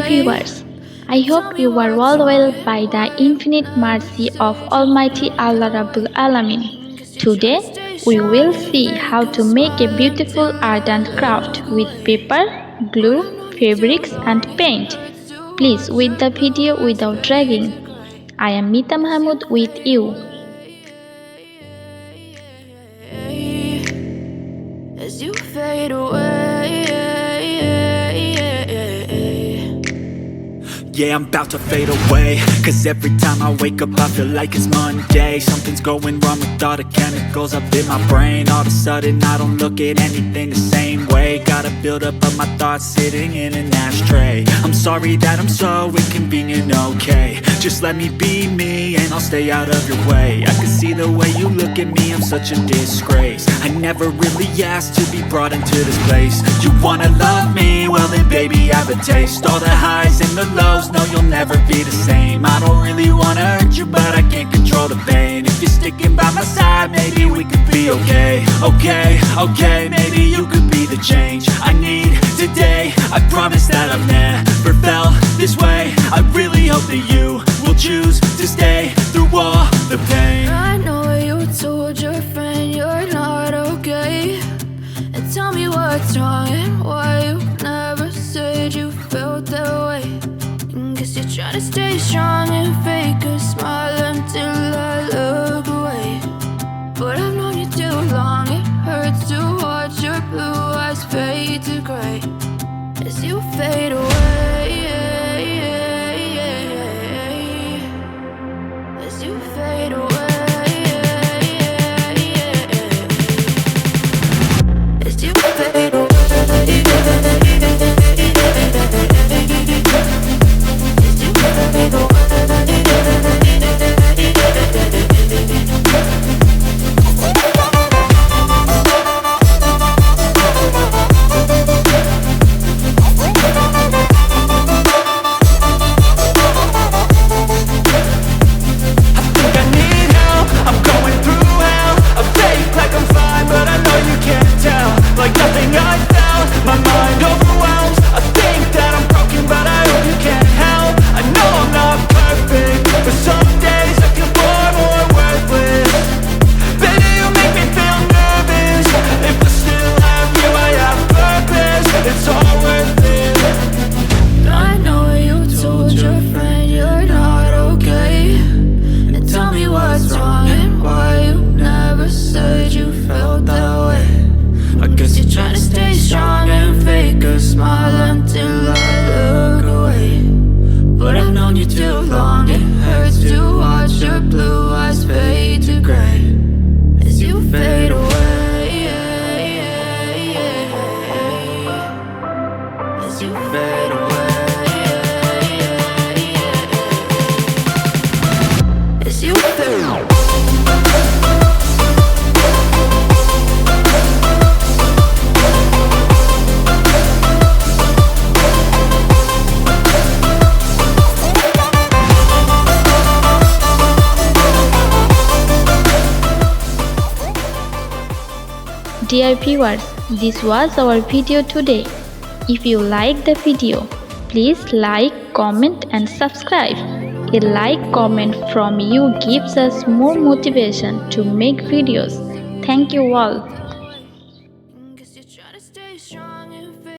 viewers, I hope you are all well by the infinite mercy of Almighty Allah Rabbul Alamin. Today, we will see how to make a beautiful art and craft with paper, glue, fabrics and paint. Please watch the video without dragging. I am Mahamud with you. As you fade away, yeah, I'm about to fade away. Cause every time I wake up I feel like it's Monday. Something's going wrong with all the chemicals up in my brain. All of a sudden I don't look at anything the same way. Gotta build up of my thoughts sitting in an ashtray. I'm sorry that I'm so inconvenient, okay. Just let me be me and I'll stay out of your way. I can see the way you look at me, I'm such a disgrace. I never really asked to be brought into this place. You wanna love me? Well then baby have a taste. All the highs and the lows, no you'll never be the same. I don't really wanna hurt you but I can't control the pain. If you're sticking by my side maybe we could be okay. Okay, maybe you could be the change I need today. I promise that I've never felt this way. I really hope that you will choose to stay through all the pain. I know you told your friend you're not okay, and tell me what's wrong and why you never said you felt that way. Guess you're trying to stay strong and fake a smile until I look away. But I've known you too long, it hurts to watch your blue eyes fade to gray as you fade away. As you fade away. As you fade away. Dear viewers, this was our video today. If you like the video, please like, comment and subscribe. A like comment from you gives us more motivation to make videos. Thank you all.